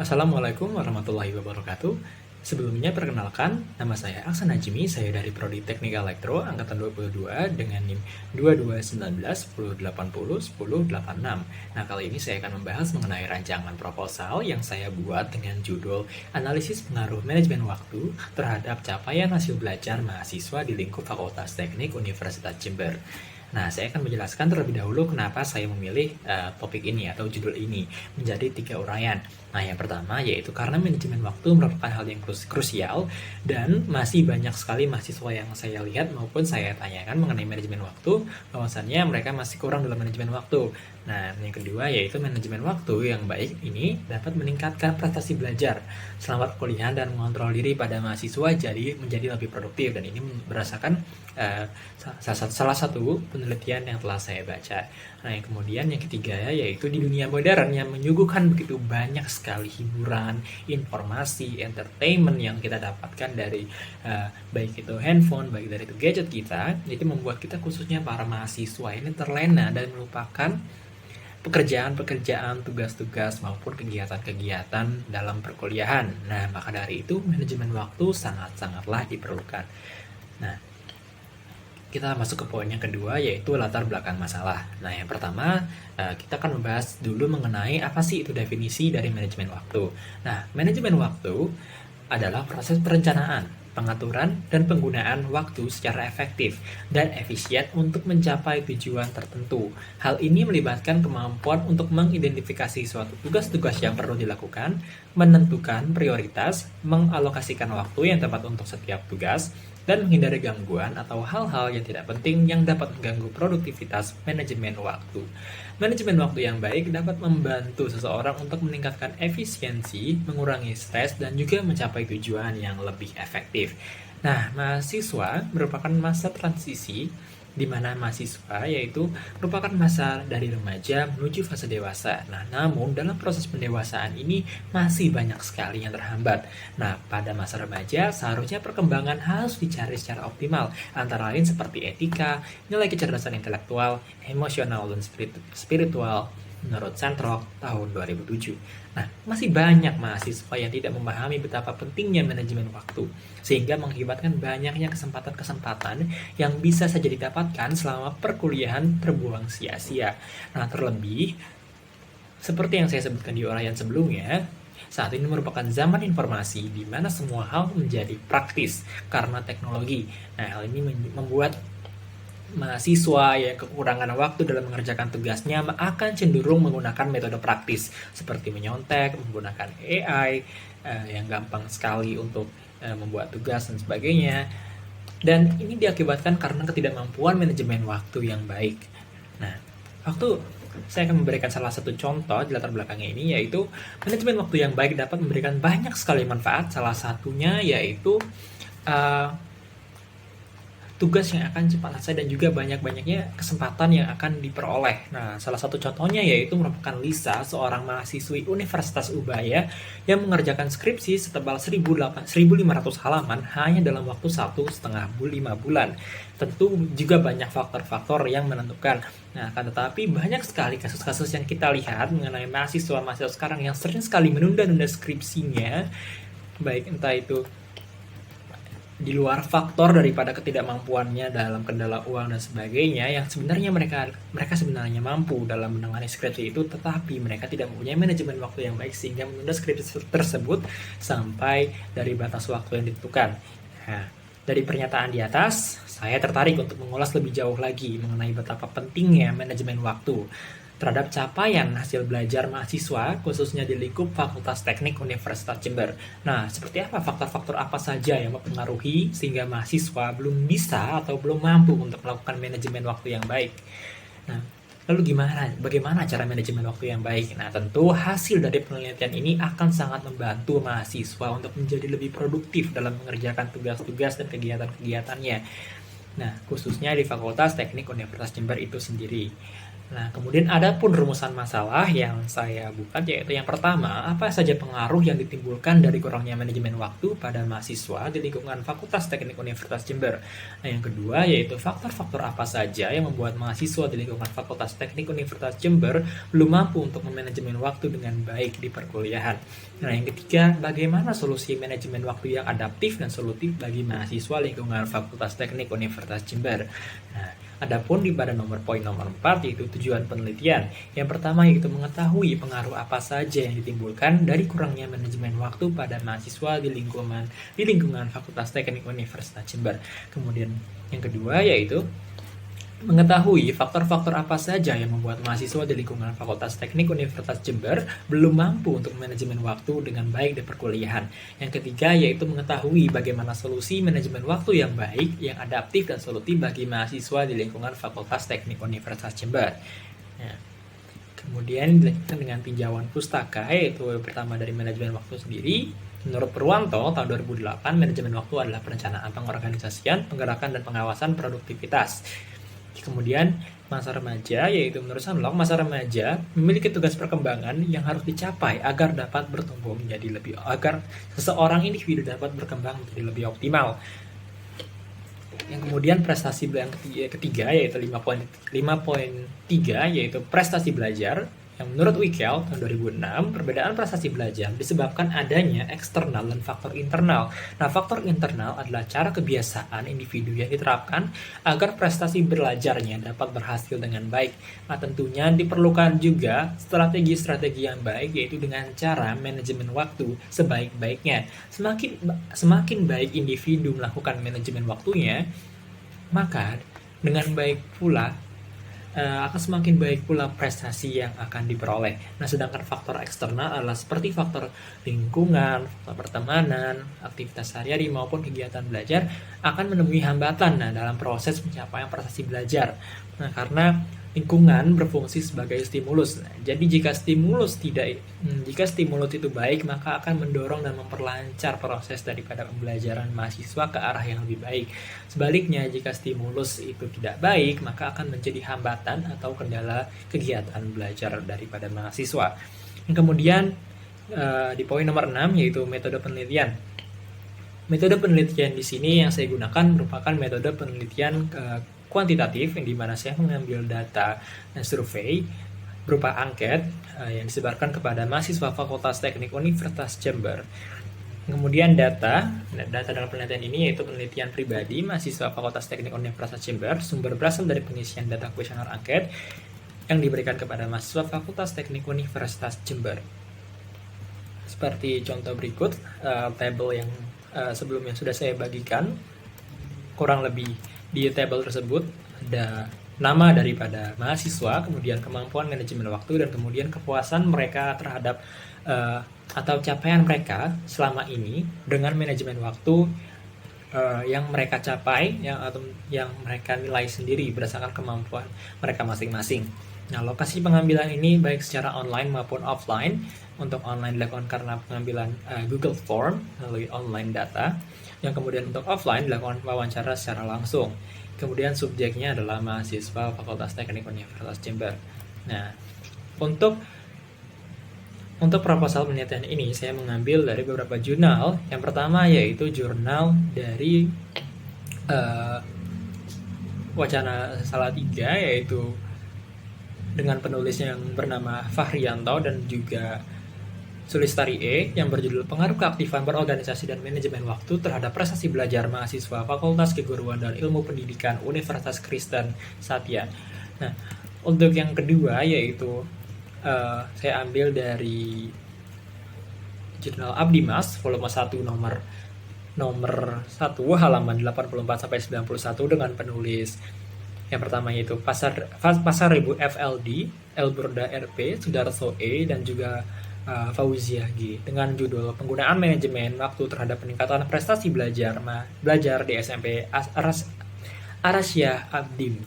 Assalamualaikum warahmatullahi wabarakatuh. Sebelumnya perkenalkan, nama saya Aksan Najmi, saya dari Prodi Teknik Elektro angkatan 22 dengan NIM 2219 1080 1086. Nah, kali ini saya akan membahas mengenai rancangan proposal yang saya buat dengan judul Analisis Pengaruh Manajemen Waktu terhadap Capaian Hasil Belajar Mahasiswa di Lingkup Fakultas Teknik Universitas Jember. Nah, saya akan menjelaskan terlebih dahulu kenapa saya memilih topik ini atau judul ini menjadi 3 uraian. Nah, yang pertama yaitu karena manajemen waktu merupakan hal yang krusial dan masih banyak sekali mahasiswa yang saya lihat maupun saya tanyakan mengenai manajemen waktu, bahwasannya mereka masih kurang dalam manajemen waktu. Nah, yang kedua yaitu manajemen waktu yang baik ini dapat meningkatkan prestasi belajar selama perkuliahan dan mengontrol diri pada mahasiswa jadi menjadi lebih produktif, dan ini berdasarkan salah satu penelitian yang telah saya baca. Nah, yang kemudian yang ketiga yaitu di dunia modern yang menyuguhkan begitu banyak sekali hiburan, informasi, entertainment yang kita dapatkan dari baik itu handphone, baik dari itu gadget kita, itu membuat kita khususnya para mahasiswa ini terlena dan melupakan pekerjaan-pekerjaan, tugas-tugas maupun kegiatan-kegiatan dalam perkuliahan. Nah, maka dari itu manajemen waktu sangat-sangatlah diperlukan. Nah, kita masuk ke poin yang kedua yaitu latar belakang masalah. Nah, yang pertama kita akan membahas dulu mengenai apa sih itu definisi dari manajemen waktu. Nah, manajemen waktu adalah proses perencanaan, pengaturan, dan penggunaan waktu secara efektif dan efisien untuk mencapai tujuan tertentu. Hal ini melibatkan kemampuan untuk mengidentifikasi suatu tugas-tugas yang perlu dilakukan, menentukan prioritas, mengalokasikan waktu yang tepat untuk setiap tugas, dan menghindari gangguan atau hal-hal yang tidak penting yang dapat mengganggu produktivitas manajemen waktu. Manajemen waktu yang baik dapat membantu seseorang untuk meningkatkan efisiensi, mengurangi stres, dan juga mencapai tujuan yang lebih efektif. Nah, mahasiswa merupakan masa transisi di mana mahasiswa yaitu merupakan masa dari remaja menuju fase dewasa. Nah, namun dalam proses pendewasaan ini masih banyak sekali yang terhambat. Nah, pada masa remaja seharusnya perkembangan harus dicari secara optimal, antara lain seperti etika, nilai kecerdasan intelektual, emosional, dan spiritual menurut Centrock tahun 2007. Nah, masih banyak mahasiswa yang tidak memahami betapa pentingnya manajemen waktu, sehingga mengakibatkan banyaknya kesempatan-kesempatan yang bisa saja didapatkan selama perkuliahan terbuang sia-sia. Nah, terlebih, seperti yang saya sebutkan di uraian sebelumnya, saat ini merupakan zaman informasi di mana semua hal menjadi praktis karena teknologi. Nah, hal ini membuat mahasiswa yang kekurangan waktu dalam mengerjakan tugasnya akan cenderung menggunakan metode praktis seperti menyontek, menggunakan AI yang gampang sekali untuk membuat tugas dan sebagainya. Dan ini diakibatkan karena ketidakmampuan manajemen waktu yang baik. Nah, saya akan memberikan salah satu contoh di latar belakangnya ini, yaitu manajemen waktu yang baik dapat memberikan banyak sekali manfaat. Salah satunya yaitu tugas yang akan cepat selesai dan juga banyak-banyaknya kesempatan yang akan diperoleh. Nah, salah satu contohnya yaitu merupakan Lisa, seorang mahasiswi Universitas Ubaya yang mengerjakan skripsi setebal 1.500 halaman hanya dalam waktu 1,5 bulan. Tentu juga banyak faktor-faktor yang menentukan. Nah, akan tetapi banyak sekali kasus-kasus yang kita lihat mengenai mahasiswa-mahasiswa sekarang yang sering sekali menunda-nunda skripsinya, baik entah itu di luar faktor daripada ketidakmampuannya dalam kendala uang dan sebagainya, yang sebenarnya mereka sebenarnya mampu dalam menangani skripsi itu, tetapi mereka tidak mempunyai manajemen waktu yang baik sehingga menunda skripsi tersebut sampai dari batas waktu yang ditentukan. Nah, dari pernyataan di atas, saya tertarik untuk mengulas lebih jauh lagi mengenai betapa pentingnya manajemen waktu terhadap capaian hasil belajar mahasiswa, khususnya di lingkup Fakultas Teknik Universitas Jember. Nah, seperti apa faktor-faktor apa saja yang mempengaruhi sehingga mahasiswa belum bisa atau belum mampu untuk melakukan manajemen waktu yang baik? Nah, lalu bagaimana cara manajemen waktu yang baik? Nah, tentu hasil dari penelitian ini akan sangat membantu mahasiswa untuk menjadi lebih produktif dalam mengerjakan tugas-tugas dan kegiatan-kegiatannya. Nah, khususnya di Fakultas Teknik Universitas Jember itu sendiri. Nah, kemudian ada pun rumusan masalah yang saya buat, yaitu yang pertama, apa saja pengaruh yang ditimbulkan dari kurangnya manajemen waktu pada mahasiswa di lingkungan Fakultas Teknik Universitas Jember. Nah, yang kedua, yaitu faktor-faktor apa saja yang membuat mahasiswa di lingkungan Fakultas Teknik Universitas Jember belum mampu untuk memanajemen waktu dengan baik di perkuliahan. Nah, yang ketiga, bagaimana solusi manajemen waktu yang adaptif dan solutif bagi mahasiswa lingkungan Fakultas Teknik Universitas Jember. Nah, adapun pada poin nomor 4 yaitu tujuan penelitian. Yang pertama yaitu mengetahui pengaruh apa saja yang ditimbulkan dari kurangnya manajemen waktu pada mahasiswa di lingkungan Fakultas Teknik Universitas Jember. Kemudian yang kedua yaitu mengetahui faktor-faktor apa saja yang membuat mahasiswa di lingkungan Fakultas Teknik Universitas Jember belum mampu untuk manajemen waktu dengan baik di perkuliahan. Yang ketiga yaitu mengetahui bagaimana solusi manajemen waktu yang baik, yang adaptif dan solutif bagi mahasiswa di lingkungan Fakultas Teknik Universitas Jember. Nah, kemudian dilanjutkan dengan tinjauan pustaka, yaitu pertama dari manajemen waktu sendiri. Menurut Purwanto, tahun 2008, manajemen waktu adalah perencanaan pengorganisasian, penggerakan, dan pengawasan produktivitas. Kemudian masa remaja, yaitu menurut Sunlock, masa remaja memiliki tugas perkembangan yang harus dicapai agar dapat bertumbuh menjadi agar seseorang individu dapat berkembang menjadi lebih optimal. Yang kemudian prestasi yang ketiga yaitu 5.3 yaitu prestasi belajar. Yang menurut Wikel tahun 2006, perbedaan prestasi belajar disebabkan adanya eksternal dan faktor internal. Nah, faktor internal adalah cara kebiasaan individu yang diterapkan agar prestasi belajarnya dapat berhasil dengan baik. Nah, tentunya diperlukan juga strategi-strategi yang baik, yaitu dengan cara manajemen waktu sebaik-baiknya. Semakin baik individu melakukan manajemen waktunya, maka dengan baik pula akan semakin baik pula prestasi yang akan diperoleh. Nah, sedangkan faktor eksternal adalah seperti faktor lingkungan, faktor pertemanan, aktivitas sehari-hari maupun kegiatan belajar akan menemui hambatan dalam proses pencapaian prestasi belajar. Nah, karena lingkungan berfungsi sebagai stimulus. Nah, jadi jika stimulus itu baik, maka akan mendorong dan memperlancar proses daripada pembelajaran mahasiswa ke arah yang lebih baik. Sebaliknya, jika stimulus itu tidak baik, maka akan menjadi hambatan atau kendala kegiatan belajar daripada mahasiswa. Yang kemudian di poin nomor 6 yaitu metode penelitian. Metode penelitian di sini yang saya gunakan merupakan metode penelitian kuantitatif, yang dimana saya mengambil data dan survei berupa angket yang disebarkan kepada mahasiswa Fakultas Teknik Universitas Jember. Kemudian data dalam penelitian ini yaitu penelitian pribadi mahasiswa Fakultas Teknik Universitas Jember. Sumber berasal dari pengisian data kuesioner angket yang diberikan kepada mahasiswa Fakultas Teknik Universitas Jember. Seperti contoh berikut, tabel yang sebelumnya sudah saya bagikan. Kurang lebih di tabel tersebut ada nama daripada mahasiswa, kemudian kemampuan manajemen waktu, dan kemudian kepuasan mereka terhadap atau capaian mereka selama ini dengan manajemen waktu yang mereka capai, yang mereka nilai sendiri berdasarkan kemampuan mereka masing-masing. Nah, lokasi pengambilan ini baik secara online maupun offline. Untuk online dilakukan karena pengambilan Google Form melalui online data. Yang kemudian untuk offline dilakukan wawancara secara langsung. Kemudian subjeknya adalah mahasiswa Fakultas Teknik Universitas Jember. Nah, untuk proposal penelitian ini saya mengambil dari beberapa jurnal. Yang pertama yaitu jurnal dari Wacana Salatiga, yaitu dengan penulis yang bernama Fahrianto dan juga Sulistari E, yang berjudul Pengaruh Keaktifan Berorganisasi dan Manajemen Waktu Terhadap Prestasi Belajar Mahasiswa Fakultas Keguruan dan Ilmu Pendidikan Universitas Kristen Satya. Nah, untuk yang kedua yaitu saya ambil dari Jurnal Abdimas volume 1 nomor 1 halaman 84 sampai 91 dengan penulis yang pertama yaitu Pasar Ribu FLD, Elburda RP, Sudarso E, dan juga Fauziah G, dengan judul Penggunaan Manajemen Waktu Terhadap Peningkatan Prestasi Belajar di SMP Arasyah Abdim.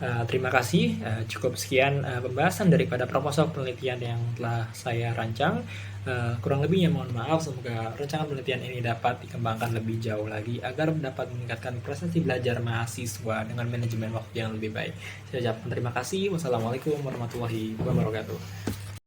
Terima kasih, cukup sekian pembahasan daripada proposal penelitian yang telah saya rancang. Kurang lebihnya mohon maaf, semoga rancangan penelitian ini dapat dikembangkan lebih jauh lagi agar dapat meningkatkan prestasi belajar mahasiswa dengan manajemen waktu yang lebih baik. Saya ucapkan terima kasih. Wassalamualaikum warahmatullahi wabarakatuh.